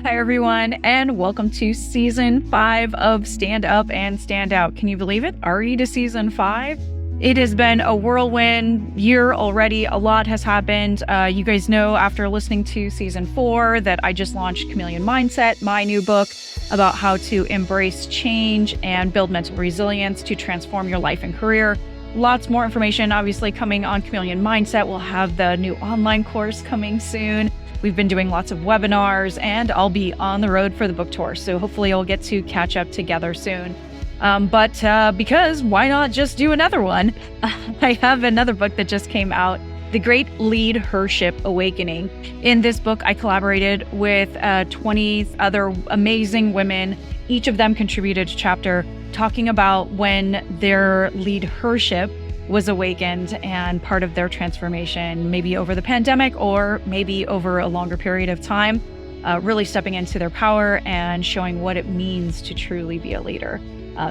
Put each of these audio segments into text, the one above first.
Hi, everyone, and welcome to Season 5 of Stand Up and Stand Out. Can you believe it? Already to Season 5? It has been a whirlwind year already. A lot has happened. You guys know after listening to Season 4 that I just launched Chameleon Mindset, my new book about how to embrace change and build mental resilience to transform your life and career. Lots more information, obviously, coming on Chameleon Mindset. We'll have the new online course coming soon. We've been doing lots of webinars, and I'll be on the road for the book tour. So hopefully I'll get to catch up together soon. Because why not just do another one? I have another book that just came out, The Great LeadHERship Awakening. In this book, I collaborated with 20 other amazing women. Each of them contributed a chapter talking about when their leadership was awakened and part of their transformation, maybe over the pandemic or maybe over a longer period of time, really stepping into their power and showing what it means to truly be a leader.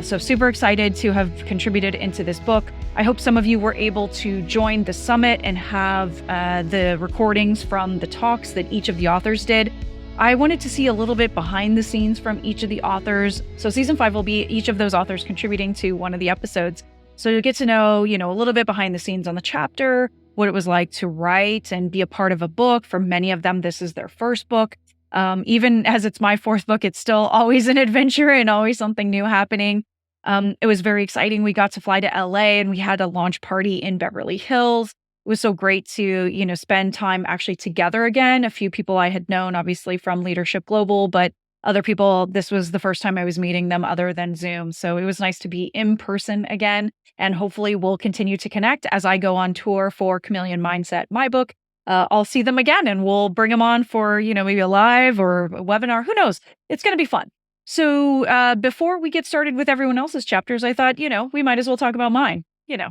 So super excited to have contributed into this book. I hope some of you were able to join the summit and have the recordings from the talks that each of the authors did. I wanted to see a little bit behind the scenes from each of the authors. So Season 5 will be each of those authors contributing to one of the episodes. So you get to know, a little bit behind the scenes on the chapter, what it was like to write and be a part of a book. For many of them, this is their first book. Even as it's my fourth book, it's still always an adventure and always something new happening. It was very exciting. We got to fly to LA and we had a launch party in Beverly Hills. It was so great to, spend time actually together again. A few people I had known, obviously, from Leadership Global, but other people, this was the first time I was meeting them other than Zoom. So it was nice to be in person again. And hopefully we'll continue to connect as I go on tour for Chameleon Mindset, my book. I'll see them again and we'll bring them on for, maybe a live or a webinar. Who knows? It's going to be fun. So before we get started with everyone else's chapters, I thought, we might as well talk about mine,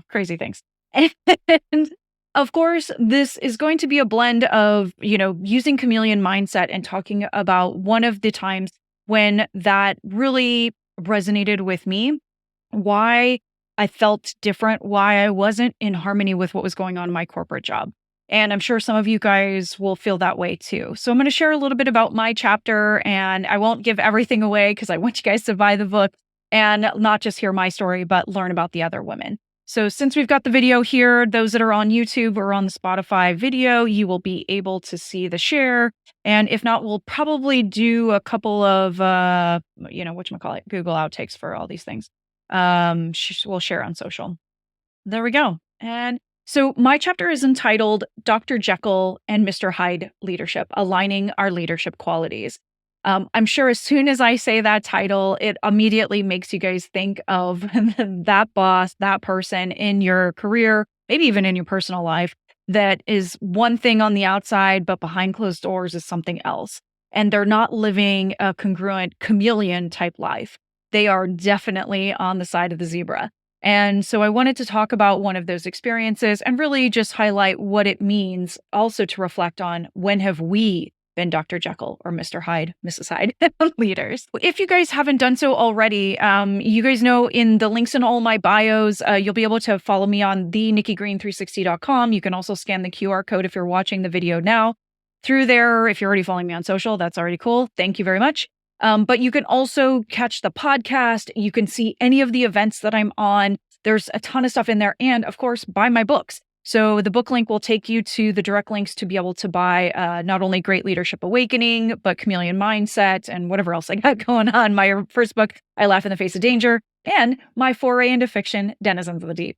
crazy things. And of course, this is going to be a blend of, using Chameleon Mindset and talking about one of the times when that really resonated with me, why I felt different, why I wasn't in harmony with what was going on in my corporate job. And I'm sure some of you guys will feel that way too. So I'm going to share a little bit about my chapter, and I won't give everything away because I want you guys to buy the book and not just hear my story, but learn about the other women. So since we've got the video here, those that are on YouTube or on the Spotify video, you will be able to see the share. And if not, we'll probably do a couple of, Google outtakes for all these things. We'll share on social. There we go. And so my chapter is entitled Dr. Jekyll and Mr. Hyde Leadership, Aligning Our Leadership Qualities. I'm sure as soon as I say that title, it immediately makes you guys think of that boss, that person in your career, maybe even in your personal life, that is one thing on the outside, but behind closed doors is something else. And they're not living a congruent chameleon type life. They are definitely on the side of the zebra. And so I wanted to talk about one of those experiences and really just highlight what it means also to reflect on when have we been Dr. Jekyll or Mr. Hyde, Mrs. Hyde leaders. If you guys haven't done so already, you guys know in the links in all my bios, you'll be able to follow me on thenikkigreen360.com. You can also scan the QR code if you're watching the video now through there. If you're already following me on social, that's already cool. Thank you very much. But you can also catch the podcast. You can see any of the events that I'm on. There's a ton of stuff in there. And of course, buy my books. So the book link will take you to the direct links to be able to buy not only Great LeadHERship Awakening, but Chameleon Mindset and whatever else I got going on. My first book, I Laugh in the Face of Danger, and my foray into fiction, Denizens of the Deep.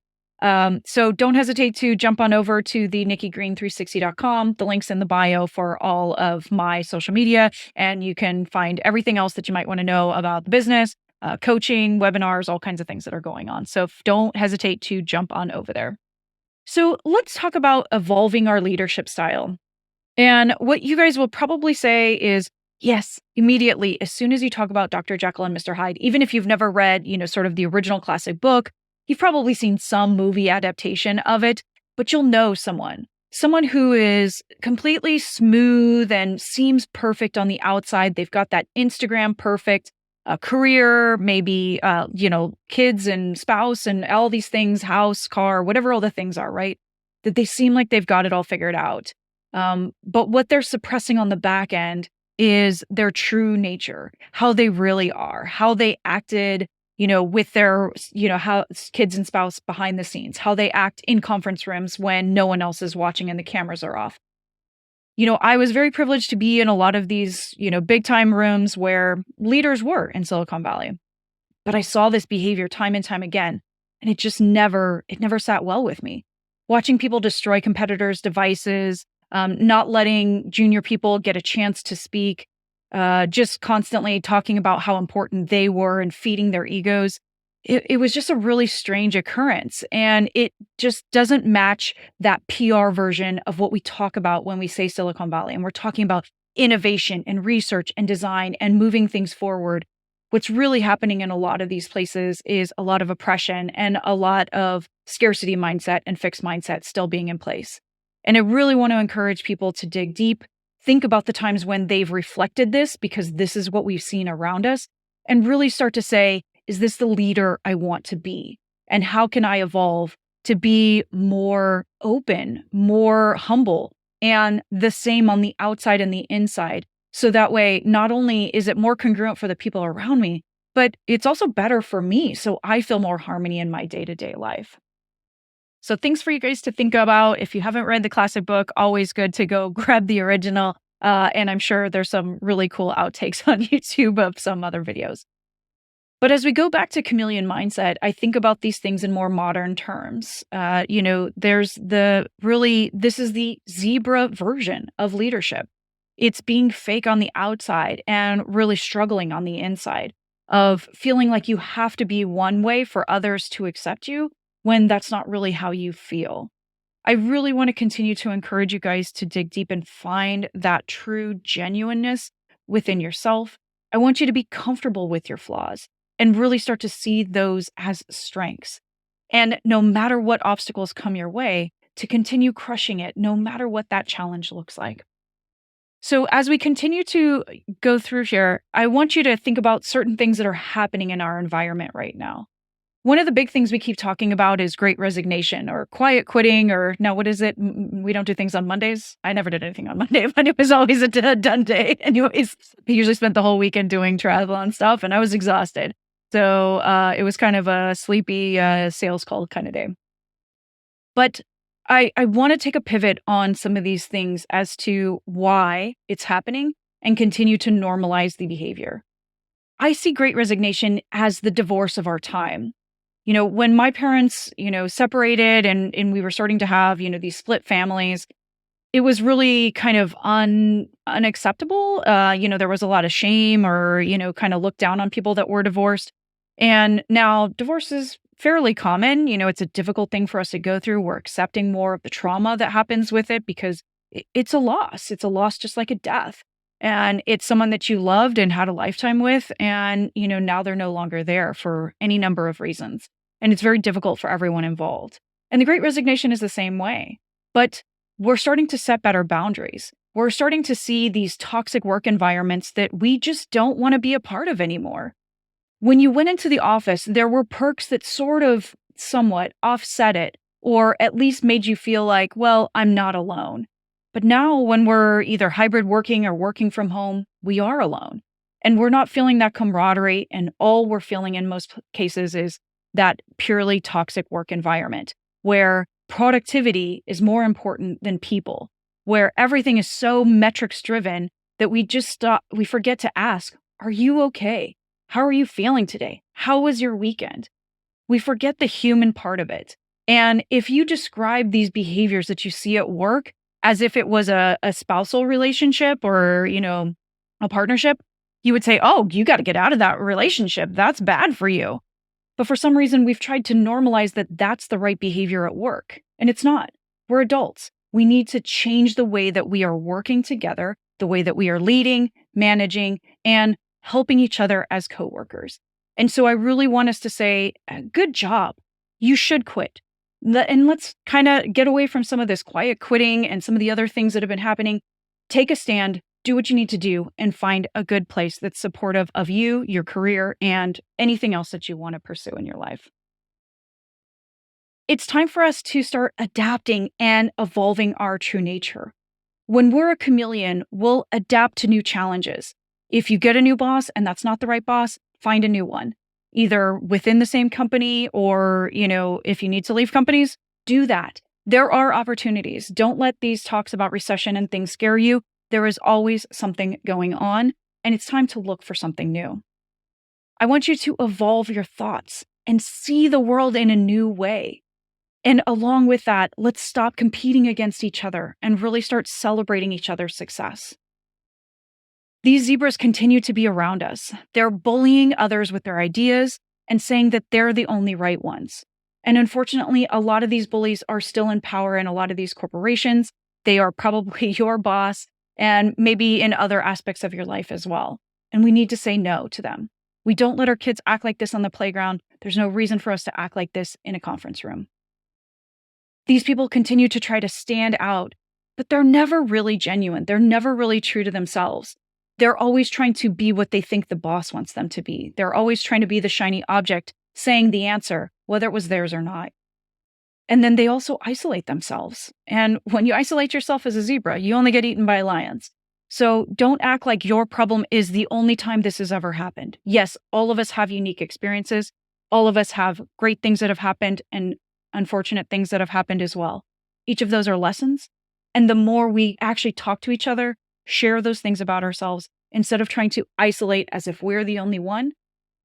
So don't hesitate to jump on over to the NikkiGreen360.com. The link's in the bio for all of my social media, and you can find everything else that you might want to know about the business, coaching, webinars, all kinds of things that are going on. So don't hesitate to jump on over there. So let's talk about evolving our leadership style. And what you guys will probably say is, yes, immediately, as soon as you talk about Dr. Jekyll and Mr. Hyde, even if you've never read, sort of the original classic book, you've probably seen some movie adaptation of it, but you'll know someone who is completely smooth and seems perfect on the outside. They've got that Instagram perfect career, maybe, kids and spouse and all these things, house, car, whatever all the things are, right? That they seem like they've got it all figured out. But what they're suppressing on the back end is their true nature, how they really are, how they acted, with their, how kids and spouse behind the scenes, how they act in conference rooms when no one else is watching and the cameras are off. I was very privileged to be in a lot of these, big time rooms where leaders were in Silicon Valley. But I saw this behavior time and time again, and it never sat well with me. Watching people destroy competitors' devices, not letting junior people get a chance to speak, just constantly talking about how important they were and feeding their egos. It was just a really strange occurrence. And it just doesn't match that PR version of what we talk about when we say Silicon Valley. And we're talking about innovation and research and design and moving things forward. What's really happening in a lot of these places is a lot of oppression and a lot of scarcity mindset and fixed mindset still being in place. And I really want to encourage people to dig deep, think about the times when they've reflected this, because this is what we've seen around us, and really start to say, is this the leader I want to be? And how can I evolve to be more open, more humble, and the same on the outside and the inside? So that way, not only is it more congruent for the people around me, but it's also better for me. So I feel more harmony in my day-to-day life. So things for you guys to think about. If you haven't read the classic book, always good to go grab the original. And I'm sure there's some really cool outtakes on YouTube of some other videos. But as we go back to Chameleon Mindset, I think about these things in more modern terms. This is the zebra version of leadership. It's being fake on the outside and really struggling on the inside, of feeling like you have to be one way for others to accept you when that's not really how you feel. I really want to continue to encourage you guys to dig deep and find that true genuineness within yourself. I want you to be comfortable with your flaws and really start to see those as strengths. And no matter what obstacles come your way, to continue crushing it, no matter what that challenge looks like. So as we continue to go through here, I want you to think about certain things that are happening in our environment right now. One of the big things we keep talking about is great resignation or quiet quitting, or now what is it? We don't do things on Mondays. I never did anything on Monday, but it was always a done day. Anyways, I usually spent the whole weekend doing triathlon stuff and I was exhausted. So it was kind of a sleepy sales call kind of day. But I want to take a pivot on some of these things as to why it's happening and continue to normalize the behavior. I see great resignation as the divorce of our time. When my parents, separated and we were starting to have, these split families, it was really kind of unacceptable. There was a lot of shame or, kind of looked down on people that were divorced. And now divorce is fairly common. It's a difficult thing for us to go through. We're accepting more of the trauma that happens with it because it's a loss. It's a loss just like a death. And it's someone that you loved and had a lifetime with. And, now they're no longer there for any number of reasons. And it's very difficult for everyone involved. And the Great Resignation is the same way. But we're starting to set better boundaries. We're starting to see these toxic work environments that we just don't want to be a part of anymore. When you went into the office, there were perks that sort of somewhat offset it, or at least made you feel like, well, I'm not alone. But now when we're either hybrid working or working from home, we are alone. And we're not feeling that camaraderie. And all we're feeling in most cases is that purely toxic work environment where productivity is more important than people, where everything is so metrics driven that we forget to ask, are you okay? How are you feeling today? How was your weekend? We forget the human part of it. And if you describe these behaviors that you see at work as if it was a spousal relationship or, a partnership, you would say, oh, you got to get out of that relationship. That's bad for you. But for some reason, we've tried to normalize that that's the right behavior at work. And it's not. We're adults. We need to change the way that we are working together, the way that we are leading, managing, and helping each other as coworkers. And so I really want us to say, good job. You should quit. And let's kind of get away from some of this quiet quitting and some of the other things that have been happening. Take a stand, do what you need to do, and find a good place that's supportive of you, your career, and anything else that you want to pursue in your life. It's time for us to start adapting and evolving our true nature. When we're a chameleon, we'll adapt to new challenges. If you get a new boss and that's not the right boss, find a new one, either within the same company or, if you need to leave companies, do that. There are opportunities. Don't let these talks about recession and things scare you. There is always something going on, and it's time to look for something new. I want you to evolve your thoughts and see the world in a new way. And along with that, let's stop competing against each other and really start celebrating each other's success. These zebras continue to be around us. They're bullying others with their ideas and saying that they're the only right ones. And unfortunately, a lot of these bullies are still in power in a lot of these corporations. They are probably your boss and maybe in other aspects of your life as well. And we need to say no to them. We don't let our kids act like this on the playground. There's no reason for us to act like this in a conference room. These people continue to try to stand out, but they're never really genuine. They're never really true to themselves. They're always trying to be what they think the boss wants them to be. They're always trying to be the shiny object, saying the answer, whether it was theirs or not. And then they also isolate themselves. And when you isolate yourself as a zebra, you only get eaten by lions. So don't act like your problem is the only time this has ever happened. Yes, all of us have unique experiences. All of us have great things that have happened and unfortunate things that have happened as well. Each of those are lessons. And the more we actually talk to each other, share those things about ourselves, instead of trying to isolate as if we're the only one,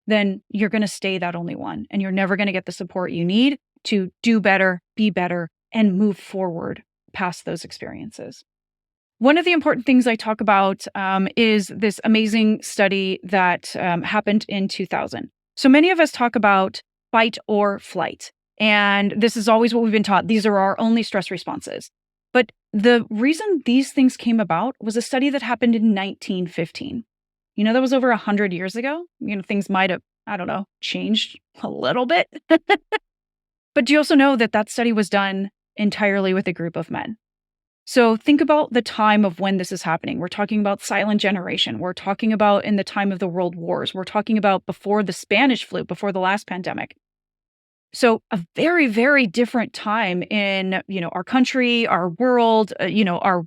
then you're going to stay that only one. And you're never going to get the support you need to do better, be better, and move forward past those experiences. One of the important things I talk about is this amazing study that happened in 2000. So many of us talk about fight or flight. And this is always what we've been taught. These are our only stress responses. But the reason these things came about was a study that happened in 1915. That was over 100 years ago. Things might have, changed a little bit. But do you also know that that study was done entirely with a group of men? So think about the time of when this is happening. We're talking about silent generation. We're talking about in the time of the world wars. We're talking about before the Spanish flu, before the last pandemic. So a very, very different time in, our country, our world, our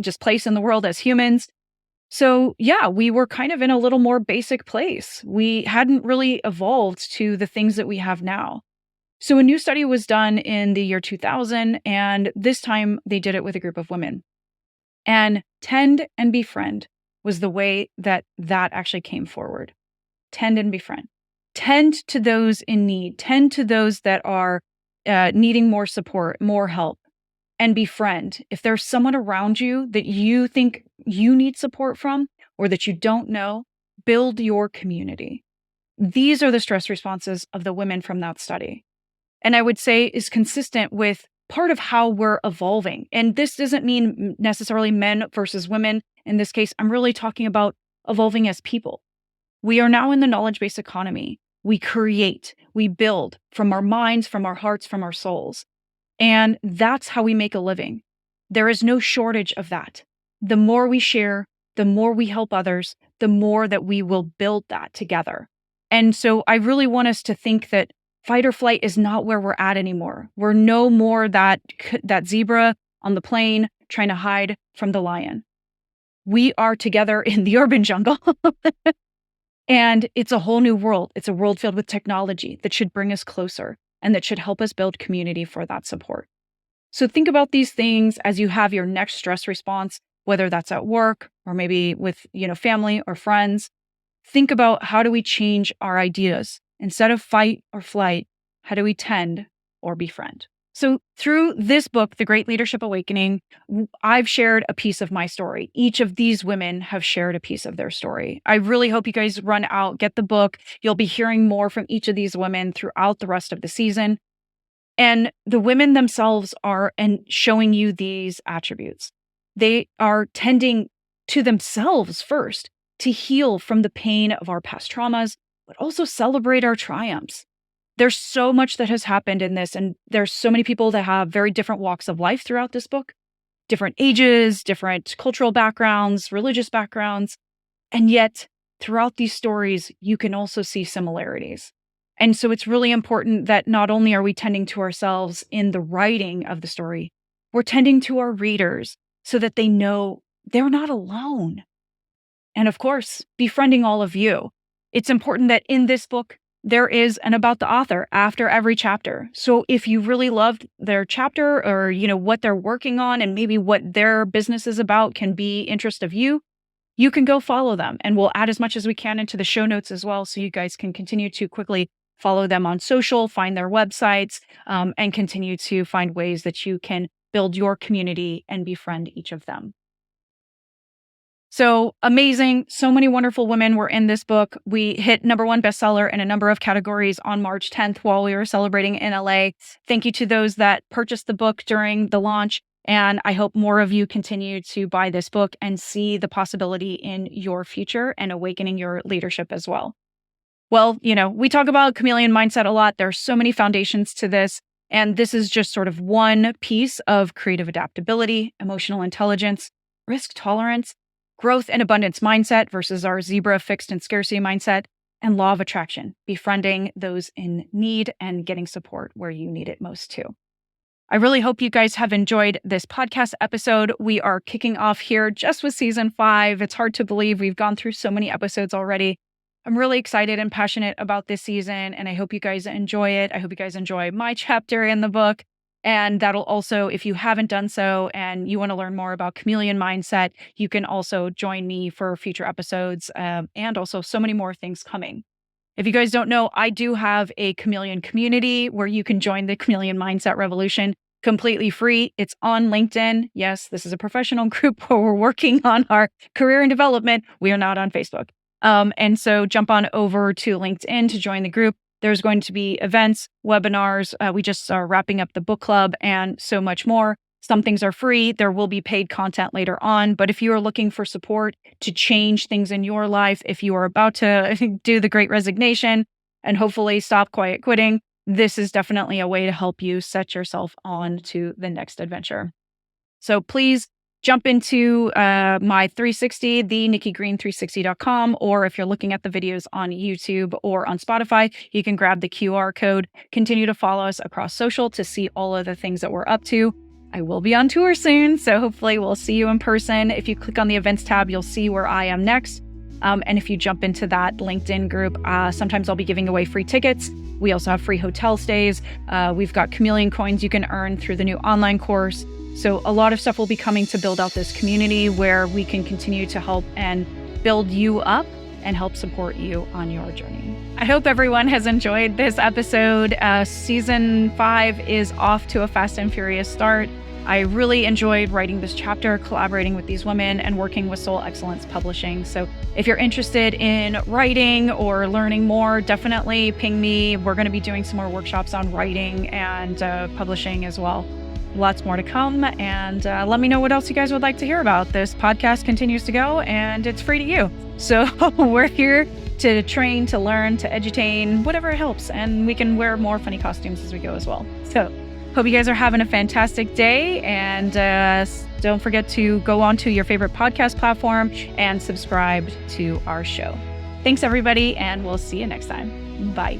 just place in the world as humans. So yeah, we were kind of in a little more basic place. We hadn't really evolved to the things that we have now. So a new study was done in the year 2000, and this time they did it with a group of women. And tend and befriend was the way that actually came forward. Tend and befriend. Tend to those in need. Tend to those that are needing more support, more help, and befriend. If there's someone around you that you think you need support from or that you don't know, build your community. These are the stress responses of the women from that study. And I would say is consistent with part of how we're evolving. And this doesn't mean necessarily men versus women. In this case, I'm really talking about evolving as people. We are now in the knowledge-based economy. We create, we build from our minds, from our hearts, from our souls. And that's how we make a living. There is no shortage of that. The more we share, the more we help others, the more that we will build that together. And so I really want us to think that fight or flight is not where we're at anymore. We're no more that zebra on the plain trying to hide from the lion. We are together in the urban jungle. And it's a whole new world. It's a world filled with technology that should bring us closer and that should help us build community for that support. So think about these things as you have your next stress response, whether that's at work or maybe with, family or friends. Think about, how do we change our ideas? Instead of fight or flight, how do we tend or befriend? So through this book, The Great LeadHERship Awakening, I've shared a piece of my story. Each of these women have shared a piece of their story. I really hope you guys run out, get the book. You'll be hearing more from each of these women throughout the rest of the season. And the women themselves are showing you these attributes. They are tending to themselves first to heal from the pain of our past traumas, but also celebrate our triumphs. There's so much that has happened in this, and there's so many people that have very different walks of life throughout this book, different ages, different cultural backgrounds, religious backgrounds. And yet, throughout these stories, you can also see similarities. And so it's really important that not only are we tending to ourselves in the writing of the story, we're tending to our readers. so that they know they're not alone. And of course, befriending all of you. It's important that in this book, there is an about the author after every chapter. So if you really loved their chapter or, what they're working on and maybe what their business is about can be interest of you, you can go follow them. And we'll add as much as we can into the show notes as well. So you guys can continue to quickly follow them on social, find their websites, and continue to find ways that you can build your community and befriend each of them. So amazing. So many wonderful women were in this book. We hit #1 bestseller in a number of categories on March 10th while we were celebrating in LA. Thank you to those that purchased the book during the launch. And I hope more of you continue to buy this book and see the possibility in your future and awakening your leadership as well. Well, we talk about Chameleon Mindset a lot. There are so many foundations to this. And this is just sort of one piece of creative adaptability, emotional intelligence, risk tolerance, growth and abundance mindset versus our zebra fixed and scarcity mindset, and law of attraction, befriending those in need and getting support where you need it most too. I really hope you guys have enjoyed this podcast episode. We are kicking off here just with season 5. It's hard to believe we've gone through so many episodes already. I'm really excited and passionate about this season, and I hope you guys enjoy it. I hope you guys enjoy my chapter in the book. And that'll also, if you haven't done so and you want to learn more about Chameleon Mindset, you can also join me for future episodes and also so many more things coming. If you guys don't know, I do have a Chameleon community where you can join the Chameleon Mindset Revolution completely free. It's on LinkedIn. Yes, this is a professional group where we're working on our career and development. We are not on Facebook. And so jump on over to LinkedIn to join the group. There's going to be events, webinars. We just are wrapping up the book club and so much more. Some things are free. There will be paid content later on. But if you are looking for support to change things in your life, if you are about to do the Great Resignation and hopefully stop quiet quitting, this is definitely a way to help you set yourself on to the next adventure. So please jump into my 360, the NikkiGreen360.com, or if you're looking at the videos on YouTube or on Spotify, you can grab the QR code. Continue to follow us across social to see all of the things that we're up to. I will be on tour soon, so hopefully we'll see you in person. If you click on the events tab, you'll see where I am next. And if you jump into that LinkedIn group, sometimes I'll be giving away free tickets. We also have free hotel stays. We've got Chameleon coins you can earn through the new online course. So a lot of stuff will be coming to build out this community where we can continue to help and build you up and help support you on your journey. I hope everyone has enjoyed this episode. Season 5 is off to a fast and furious start. I really enjoyed writing this chapter, collaborating with these women, and working with Soul Excellence Publishing. So if you're interested in writing or learning more, definitely ping me. We're going to be doing some more workshops on writing and publishing as well. Lots more to come, and let me know what else you guys would like to hear about. This podcast continues to go, and it's free to you. So we're here to train, to learn, to edutain, whatever helps, and we can wear more funny costumes as we go as well. So hope you guys are having a fantastic day, and don't forget to go on to your favorite podcast platform and subscribe to our show. Thanks, everybody, and we'll see you next time. Bye.